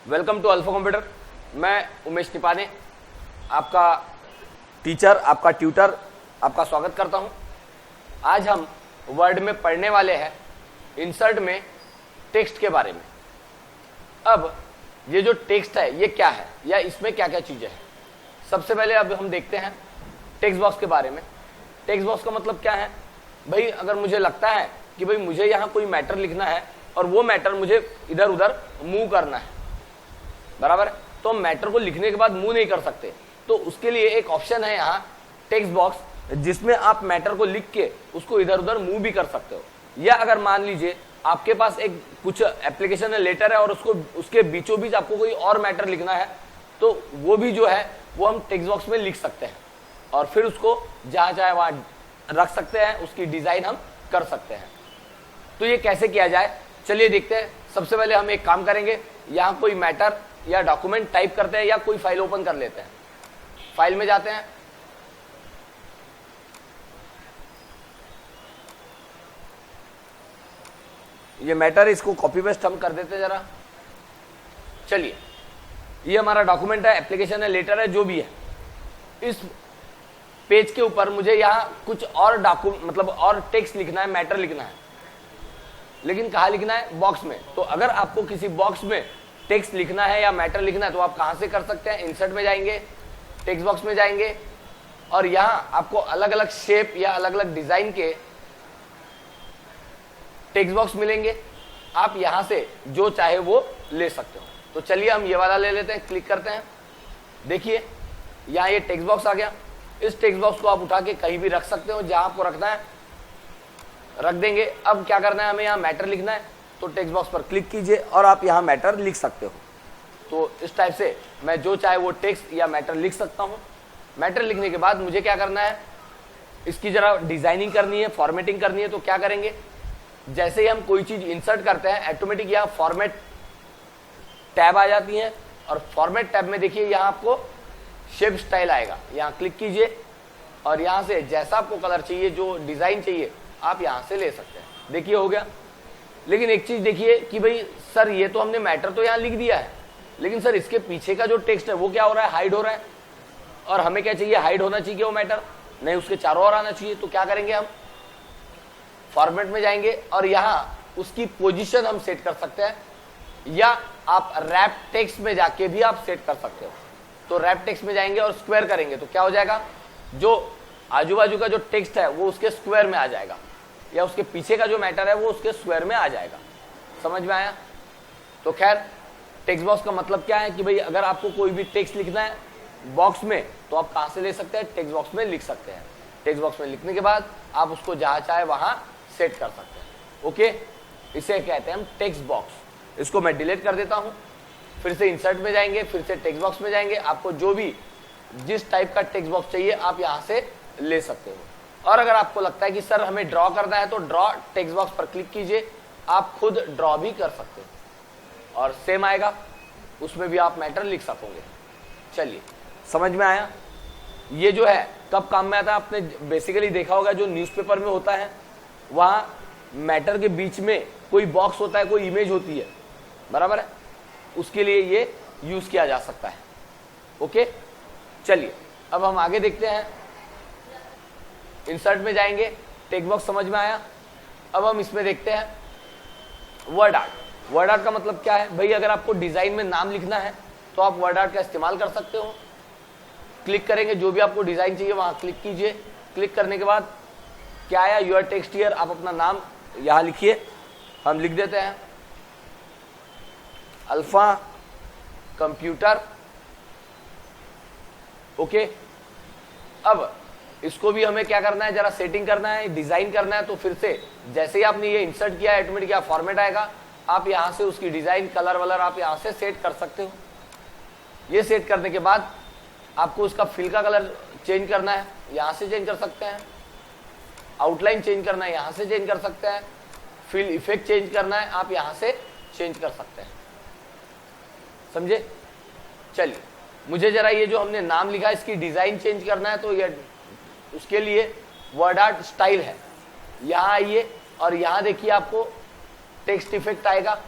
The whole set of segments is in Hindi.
Welcome to alpha computer. मैं उमेश निपाने, आपका टीचर, आपका ट्यूटर, आपका स्वागत करता हूं। आज हम वर्ड में पढ़ने वाले हैं इंसर्ट में टेक्स्ट के बारे में। अब ये जो टेक्स्ट है ये क्या है या इसमें क्या क्या चीजें हैं। सबसे पहले अब हम देखते हैं टेक्स्ट बॉक्स के बारे में। टेक्स्ट बॉक्स का मतलब क्या है भाई, अगर मुझे लगता है कि भाई मुझे यहाँ कोई मैटर लिखना है और वो मैटर मुझे इधर उधर मूव करना है, बराबर है, तो मैटर को लिखने के बाद मूव नहीं कर सकते, तो उसके लिए एक ऑप्शन है यहाँ टेक्स्ट बॉक्स, जिसमें आप मैटर को लिख के उसको इधर उधर मूव भी कर सकते हो। या अगर मान लीजिए आपके पास एक कुछ एप्लीकेशन है, लेटर है, और उसके बीचों बीच आपको कोई और मैटर लिखना है, तो वो भी जो है वो हम टेक्स्ट बॉक्स में लिख सकते हैं और फिर उसको जहां चाहे वहां रख सकते हैं, उसकी डिजाइन हम कर सकते हैं। तो ये कैसे किया जाए, चलिए देखते हैं। सबसे पहले हम एक काम करेंगे, यहाँ कोई मैटर या डॉक्यूमेंट टाइप करते हैं या कोई फाइल ओपन कर लेते हैं। फाइल में जाते हैं, ये मैटर, इसको कॉपी पेस्ट हम कर देते हैं जरा। चलिए, ये हमारा डॉक्यूमेंट है, एप्लीकेशन है, लेटर है, जो भी है। इस पेज के ऊपर मुझे यहाँ कुछ और मतलब और टेक्स्ट लिखना है, मैटर लिखना है, लेकिन कहाँ लिखना है? बॉक्स में। तो अगर आपको किसी बॉक्स में टेक्स्ट लिखना है या मैटर लिखना है तो आप कहाँ से कर सकते हैं? इंसर्ट में जाएंगे, टेक्स्ट बॉक्स में जाएंगे, और यहाँ आपको अलग अलग शेप या अलग अलग डिजाइन के टेक्स्ट बॉक्स मिलेंगे। आप यहाँ से जो चाहे वो ले सकते हो। तो चलिए हम ये वाला ले लेते हैं, क्लिक करते हैं। देखिए यहाँ ये टेक्स्ट बॉक्स आ गया। इस टेक्स्ट बॉक्स को आप उठा के कहीं भी रख सकते हो, जहां आपको रखना है रख देंगे। अब क्या करना है, हमें यहाँ मैटर लिखना है, तो टेक्स्ट बॉक्स पर क्लिक कीजिए और आप यहाँ मैटर लिख सकते हो। तो इस टाइप से मैं जो चाहे वो टेक्स्ट या मैटर लिख सकता हूँ। मैटर लिखने के बाद मुझे क्या करना है, इसकी जरा डिजाइनिंग करनी है, फॉर्मेटिंग करनी है। तो क्या करेंगे, जैसे ही हम कोई चीज इंसर्ट करते हैं, ऑटोमेटिक यहाँ फॉर्मेट टैब आ जाती है, और फॉर्मेट टैब में देखिए यहाँ आपको शेप स्टाइल आएगा। यहाँ क्लिक कीजिए और यहाँ से जैसा आपको कलर चाहिए, जो डिजाइन चाहिए, आप यहाँ से ले सकते हैं। देखिए हो गया। लेकिन एक चीज देखिए कि भाई सर ये तो हमने मैटर तो यहाँ लिख दिया है, लेकिन सर इसके पीछे का जो टेक्स्ट है वो क्या हो रहा है? हाइड हो रहा है। और हमें क्या चाहिए? हाइड होना चाहिए वो मैटर, नहीं उसके चारों ओर आना चाहिए। तो क्या करेंगे, हम फॉर्मेट में जाएंगे और यहाँ उसकी पोजीशन हम सेट कर सकते हैं, या आप रैप टेक्स्ट में जाके भी आप सेट कर सकते हो। तो रैप टेक्स्ट में जाएंगे और स्क्वायर करेंगे तो क्या हो जाएगा, जो आजू बाजू का जो टेक्स्ट है वो उसके स्क्वायर में आ जाएगा, या उसके पीछे का जो मैटर है वो उसके स्क्वायर में आ जाएगा। समझ में आया? तो खैर, टेक्स्ट बॉक्स का मतलब क्या है कि भाई अगर आपको कोई भी टेक्स्ट लिखना है बॉक्स में, तो आप कहां से ले सकते हैं? टेक्स्ट बॉक्स में लिख सकते हैं। टेक्स्ट बॉक्स में लिखने के बाद आप उसको जहां चाहे वहां सेट कर सकते हैं। ओके, इसे कहते हैं हम टेक्स्ट बॉक्स। इसको मैं डिलीट कर देता हूं, फिर से इंसर्ट में जाएंगे, फिर से टेक्स्ट बॉक्स में जाएंगे। आपको जो भी जिस टाइप का टेक्स्ट बॉक्स चाहिए आप यहां से ले सकते हो। और अगर आपको लगता है कि सर हमें ड्रॉ करना है, तो ड्रॉ टेक्स्ट बॉक्स पर क्लिक कीजिए, आप खुद ड्रॉ भी कर सकते हो और सेम आएगा, उसमें भी आप मैटर लिख सकोगे। चलिए, समझ में आया? ये जो है कब काम में आता है? आपने बेसिकली देखा होगा जो न्यूज़पेपर में होता है, वहां मैटर के बीच में कोई बॉक्स होता है, कोई इमेज होती है, बराबर है, उसके लिए ये यूज किया जा सकता है। ओके, चलिए अब हम आगे देखते हैं। इंसर्ट में जाएंगे, टेक्स्ट बॉक्स समझ में आया। अब हम इसमें देखते हैं वर्ड आर्ट। वर्ड आर्ट का मतलब क्या है भाई, अगर आपको डिजाइन में नाम लिखना है तो आप वर्ड आर्ट का इस्तेमाल कर सकते हो। क्लिक करेंगे, जो भी आपको डिजाइन चाहिए वहां क्लिक कीजिए। क्लिक करने के बाद क्या आया, योर टेक्स्ट हियर, आप अपना नाम यहां लिखिए। हम लिख देते हैं अल्फा कंप्यूटर। ओके, अब इसको भी हमें क्या करना है, जरा सेटिंग करना है, डिजाइन करना है। तो फिर से जैसे ही आपने ये इंसर्ट किया, ऑटोमेटिक क्या फॉर्मेट आएगा, आप यहां से उसकी डिजाइन, कलर वलर आप यहां से सेट कर सकते हो। ये सेट करने के बाद आपको उसका फिल का कलर चेंज करना है, यहां से चेंज कर सकते हैं। आउटलाइन चेंज करना है, यहां से चेंज कर सकते हैं। फिल इफेक्ट चेंज करना है, आप यहां से चेंज कर सकते हैं। समझे? चलिए, मुझे जरा ये जो हमने नाम लिखा है इसकी डिजाइन चेंज करना है, तो ये उसके लिए वर्ड आर्ट स्टाइल है। यहां आइए और यहां देखिए आपको टेक्स्ट इफेक्ट आएगा।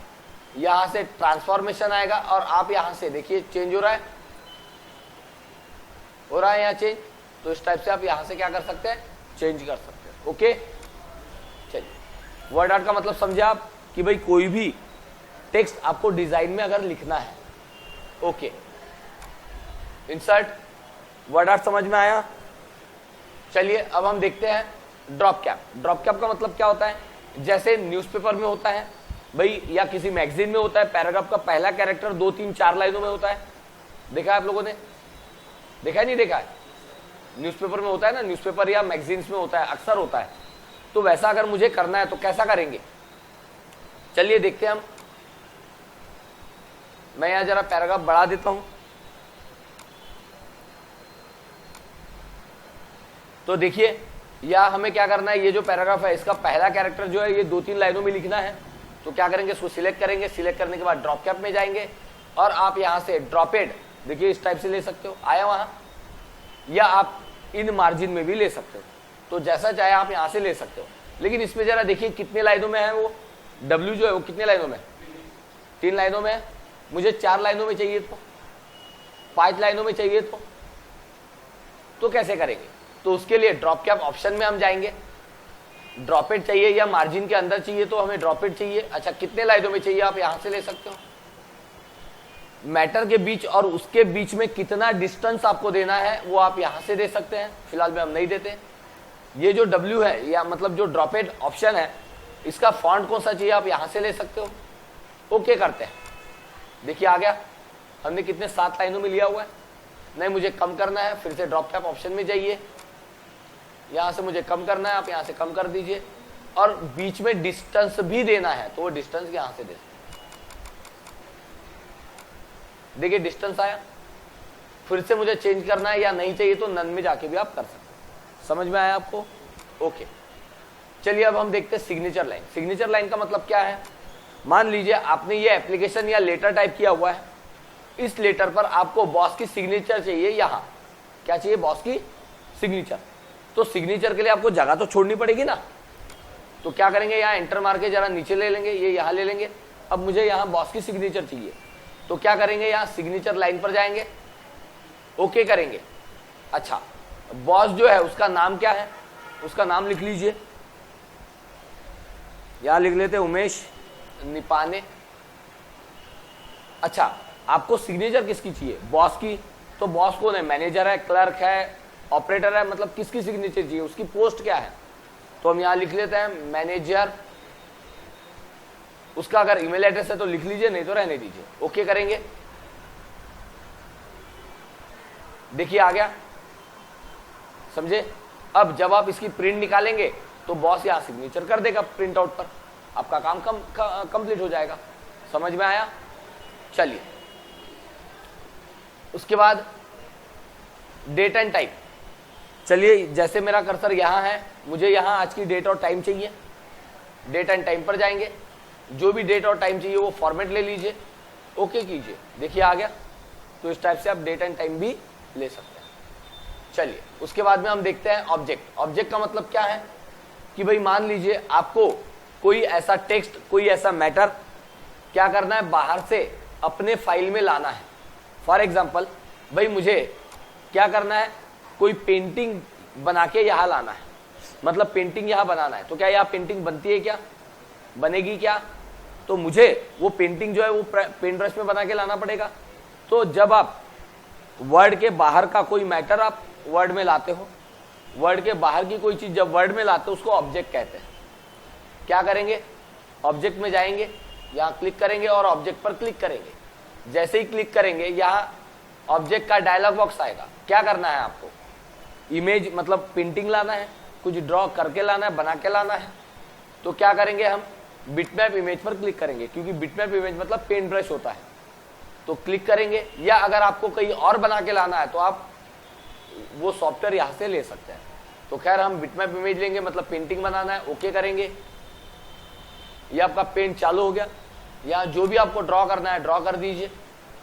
यहां से ट्रांसफॉर्मेशन आएगा और आप यहां से देखिए चेंज हो रहा है यहाँ चेंज। तो इस टाइप से आप यहां से क्या कर सकते हैं, चेंज कर सकते हैं। ओके, चलिए वर्ड आर्ट का मतलब समझे आप कि भाई कोई भी टेक्स्ट आपको डिजाइन में अगर लिखना है। ओके, इंसर्ट वर्ड आर्ट समझ में आया। चलिए अब हम देखते हैं ड्रॉप कैप। ड्रॉप कैप का मतलब क्या होता है, जैसे न्यूज़पेपर में होता है भाई या किसी मैगजीन में होता है, पैराग्राफ का पहला कैरेक्टर 2, 3, 4 लाइनों में होता है। देखा है आप लोगों ने, देखा है नहीं देखा है? न्यूज़पेपर में होता है ना, न्यूज़पेपर या मैगजीन्स में होता है, अक्सर होता है। तो वैसा अगर मुझे करना है तो कैसा करेंगे, चलिए देखते हैं हम। मैं यहां जरा पैराग्राफ बढ़ा देता हूं। तो देखिए या हमें क्या करना है, ये जो पैराग्राफ है इसका पहला कैरेक्टर जो है ये 2-3 लाइनों में लिखना है। तो क्या करेंगे, इसको सिलेक्ट करेंगे, सिलेक्ट करने के बाद ड्रॉप कैप में जाएंगे और आप यहां से ड्रॉपेड देखिए इस टाइप से ले सकते हो, आया वहां, या आप इन मार्जिन में भी ले सकते हो। तो जैसा चाहे आप यहां से ले सकते हो। लेकिन इसमें जरा देखिए कितने लाइनों में है वो W जो है वो कितने लाइनों में, 3 लाइनों में है। मुझे 4 लाइनों में चाहिए तो, 5 लाइनों में चाहिए तो कैसे करेंगे? तो उसके लिए ड्रॉप कैप ऑप्शन में हम जाएंगे। ड्रॉपेड चाहिए या मार्जिन के अंदर चाहिए तो हमें ड्रॉपेड चाहिए। अच्छा, कितने लाइनों में चाहिए आप यहां से ले सकते हो। मैटर के बीच और उसके बीच में कितना डिस्टेंस आपको देना है वो आप यहां से दे सकते हैं। फिलहाल में हम नहीं देते। ये जो W है या मतलब जो ड्रॉपेड ऑप्शन है इसका फॉन्ट कौन सा चाहिए आप यहां से ले सकते हो। ओके करते हैं, देखिए आ गया। हमने कितने 7 लाइनों में लिया हुआ है। नहीं मुझे कम करना है, फिर से ड्रॉप कैप ऑप्शन में जाइए, यहां से मुझे कम करना है, आप यहां से कम कर दीजिए और बीच में डिस्टेंस भी देना है तो वो डिस्टेंस यहां से दे सकते। देखिए डिस्टेंस आया। फिर से मुझे चेंज करना है या नहीं चाहिए तो नन में जाके भी आप कर सकते हैं। समझ में आया आपको? ओके, चलिए अब हम देखते हैं सिग्नेचर लाइन। सिग्नेचर लाइन का मतलब क्या है, मान लीजिए आपने ये एप्लीकेशन या लेटर टाइप किया हुआ है, इस लेटर पर आपको बॉस की सिग्नेचर चाहिए। यहां क्या चाहिए, बॉस की सिग्नेचर। तो सिग्नेचर के लिए आपको जगह तो छोड़नी पड़ेगी ना। तो क्या करेंगे, यहाँ एंटर मार के जरा नीचे ले लेंगे, ये यहाँ ले लेंगे। अब मुझे यहाँ बॉस की सिग्नेचर चाहिए तो क्या करेंगे, यहाँ सिग्नेचर लाइन पर जाएंगे, ओके करेंगे। अच्छा, बॉस जो है उसका नाम क्या है, उसका नाम लिख लीजिए। यहां लिख लेते उमेश निपाने। अच्छा, आपको सिग्नेचर किसकी चाहिए, बॉस की। तो बॉस कौन है, मैनेजर है, क्लर्क है, ऑपरेटर है, मतलब किसकी सिग्नेचर चाहिए, उसकी पोस्ट क्या है। तो हम यहां लिख लेते हैं मैनेजर। उसका अगर ईमेल एड्रेस है तो लिख लीजिए, नहीं तो रहने दीजिए। ओके करेंगे, देखिए आ गया, समझे। अब जब आप इसकी प्रिंट निकालेंगे तो बॉस यहां सिग्नेचर कर देगा प्रिंट आउट पर, आपका काम कंप्लीट हो जाएगा। समझ में आया। चलिए उसके बाद डेट एंड टाइम। चलिए जैसे मेरा कर्सर यहां है, मुझे यहां आज की डेट और टाइम चाहिए। डेट एंड टाइम पर जाएंगे, जो भी डेट और टाइम चाहिए वो फॉर्मेट ले लीजिए, ओके कीजिए, देखिए आ गया। तो इस टाइप से आप डेट एंड टाइम भी ले सकते हैं। चलिए उसके बाद में हम देखते हैं ऑब्जेक्ट। ऑब्जेक्ट का मतलब क्या है कि भाई मान लीजिए आपको कोई ऐसा टेक्स्ट, कोई ऐसा मैटर क्या करना है, बाहर से अपने फाइल में लाना है। फॉर एग्जाम्पल भाई मुझे क्या करना है, कोई पेंटिंग बना के यहां लाना है, मतलब पेंटिंग यहां बनाना है। तो क्या यहां पेंटिंग बनती है, क्या बनेगी क्या, तो मुझे वो पेंटिंग जो है वो पेंट ब्रश में बना के लाना पड़ेगा। तो जब आप वर्ड के बाहर का कोई मैटर आप वर्ड में लाते हो, वर्ड के बाहर की कोई चीज जब वर्ड में लाते हो उसको ऑब्जेक्ट कहते हैं। क्या करेंगे, ऑब्जेक्ट में जाएंगे, यहां क्लिक करेंगे और ऑब्जेक्ट पर क्लिक करेंगे। जैसे ही क्लिक करेंगे यहां ऑब्जेक्ट का डायलॉग बॉक्स आएगा। क्या करना है आपको, इमेज मतलब पेंटिंग लाना है, कुछ ड्रॉ करके लाना है, बना के लाना है। तो क्या करेंगे, हम बिटमैप इमेज पर क्लिक करेंगे, क्योंकि बिटमैप इमेज मतलब पेंट ब्रश होता है। तो क्लिक करेंगे, या अगर आपको कहीं और बना के लाना है तो आप वो सॉफ्टवेयर यहां से ले सकते हैं। तो खैर हम बिटमैप इमेज लेंगे, मतलब पेंटिंग बनाना है, ओके करेंगे। ये आपका पेंट चालू हो गया। यहाँ जो भी आपको ड्रॉ करना है ड्रॉ कर दीजिए।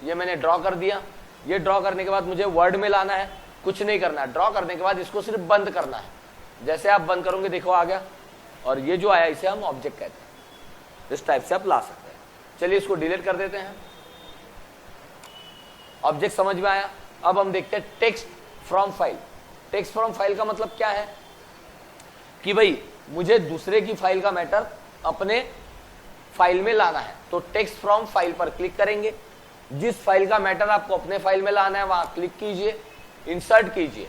ये मैंने ड्रॉ कर दिया। ये ड्रॉ करने के बाद मुझे वर्ड में लाना है, कुछ नहीं करना है। ड्रॉ करने के बाद इसको सिर्फ बंद करना है। जैसे आप बंद करोगे देखो आ गया, और ये जो आया इसे हम ऑब्जेक्ट कहते हैं। इस टाइप से आप ला सकते हैं। चलिए इसको डिलीट कर देते हैं। ऑब्जेक्ट समझ में आया। अब हम देखते हैं text from file. Text from file का मतलब क्या है कि भाई मुझे दूसरे की फाइल का मैटर अपने फाइल में लाना है, तो टेक्स्ट फ्रॉम फाइल पर क्लिक करेंगे। जिस फाइल का मैटर आपको अपने फाइल में लाना है वहां क्लिक कीजिए, इंसर्ट कीजिए,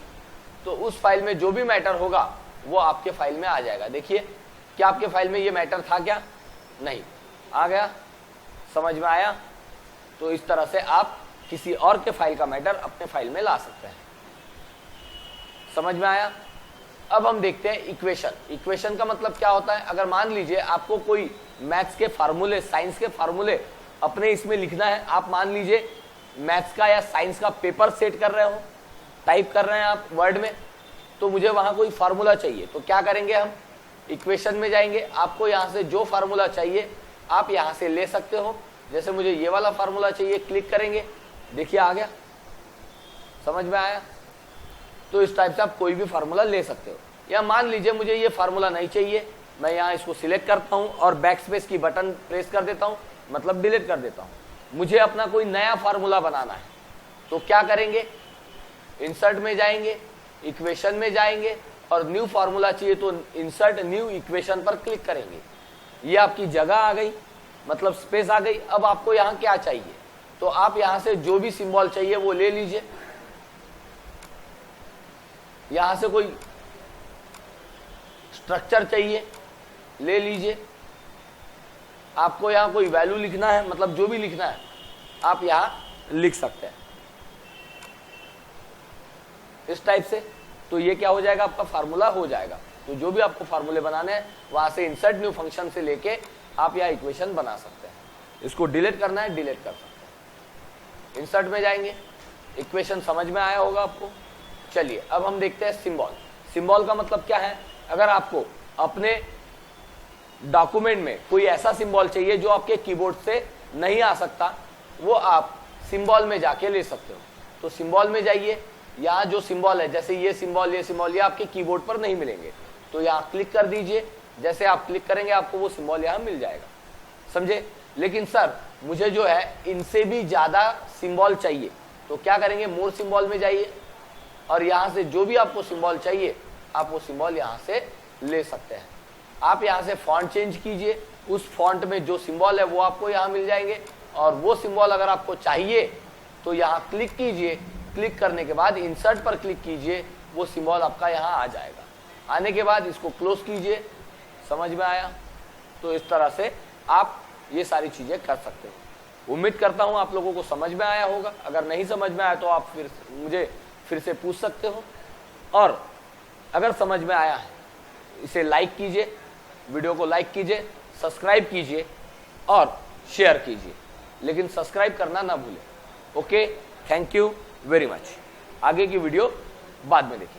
तो उस फाइल में जो भी मैटर होगा वो आपके फाइल में आ जाएगा। देखिए क्या आपके फाइल में ये मैटर था क्या? नहीं आ गया। समझ में आया? तो इस तरह से आप किसी और के फाइल का मैटर अपने फाइल में ला सकते हैं। समझ में आया? अब हम देखते हैं इक्वेशन। इक्वेशन का मतलब क्या होता है? अगर मान लीजिए आपको कोई मैथ्स के फार्मूले, साइंस के फार्मूले अपने इसमें लिखना है, आप मान लीजिए मैथ्स का या साइंस का पेपर सेट कर रहे हो, टाइप कर रहे हैं आप वर्ड में, तो मुझे वहां कोई फार्मूला चाहिए, तो क्या करेंगे हम? इक्वेशन में जाएंगे। आपको यहां से जो फार्मूला चाहिए आप यहां से ले सकते हो। जैसे मुझे ये वाला फार्मूला चाहिए, क्लिक करेंगे, देखिए आ गया। समझ में आया? तो इस टाइप से आप कोई भी फार्मूला ले सकते हो। या मान लीजिए मुझे ये फार्मूला नहीं चाहिए, मैं यहाँ इसको सिलेक्ट करता हूँ और बैक स्पेस की बटन प्रेस कर देता हूँ, मतलब डिलीट कर देता हूँ। मुझे अपना कोई नया फार्मूला बनाना है, तो क्या करेंगे? इंसर्ट में जाएंगे, इक्वेशन में जाएंगे और न्यू फार्मूला चाहिए तो इंसर्ट न्यू इक्वेशन पर क्लिक करेंगे। ये आपकी जगह आ गई, मतलब स्पेस आ गई। अब आपको यहाँ क्या चाहिए, तो आप यहाँ से जो भी सिंबल चाहिए वो ले लीजिए। यहां से कोई स्ट्रक्चर चाहिए, ले लीजिए। आपको यहां कोई वैल्यू लिखना है, मतलब जो भी लिखना है आप यहां लिख सकते हैं इस टाइप से। तो ये क्या हो जाएगा? आपका फार्मूला हो जाएगा। तो जो भी आपको फार्मूले बनाने हैं वहां से इंसर्ट न्यू फंक्शन से लेके आप यहां इक्वेशन बना सकते हैं। इसको डिलीट करना है, डिलीट कर सकते हैं। इंसर्ट में जाएंगे, इक्वेशन समझ में आया होगा आपको। चलिए अब हम देखते हैं सिंबल। सिंबल का मतलब क्या है? अगर आपको अपने डॉक्यूमेंट में कोई ऐसा सिंबल चाहिए जो आपके कीबोर्ड से नहीं आ सकता, वो आप सिंबल में जाके ले सकते हो। तो सिंबल में जाइए, यहाँ जो सिंबल है, जैसे ये सिंबल ये आपके कीबोर्ड पर नहीं मिलेंगे, तो यहाँ क्लिक कर दीजिए। जैसे आप क्लिक करेंगे आपको वो सिंबल यहाँ मिल जाएगा। समझे? लेकिन सर मुझे जो है इनसे भी ज्यादा सिंबल चाहिए, तो क्या करेंगे? मोर सिंबल में जाइए और यहाँ से जो भी आपको सिंबल चाहिए आप वो सिंबल यहाँ से ले सकते हैं। आप यहाँ से फॉन्ट चेंज कीजिए, उस फॉन्ट में जो सिंबल है वो आपको यहाँ मिल जाएंगे। और वो सिंबल अगर आपको चाहिए तो यहाँ क्लिक कीजिए, क्लिक करने के बाद इंसर्ट पर क्लिक कीजिए, वो सिंबल आपका यहाँ आ जाएगा। आने के बाद इसको क्लोज कीजिए। समझ में आया? तो इस तरह से आप ये सारी चीजें कर सकते हो। उम्मीद करता हूँ आप लोगों को समझ में आया होगा। अगर नहीं समझ में आया तो आप मुझे फिर से पूछ सकते हो, और अगर समझ में आया है इसे लाइक कीजिए, वीडियो को लाइक कीजिए, सब्सक्राइब कीजिए और शेयर कीजिए, लेकिन सब्सक्राइब करना ना भूलें। Okay, thank you very much. आगे की वीडियो बाद में देखिए।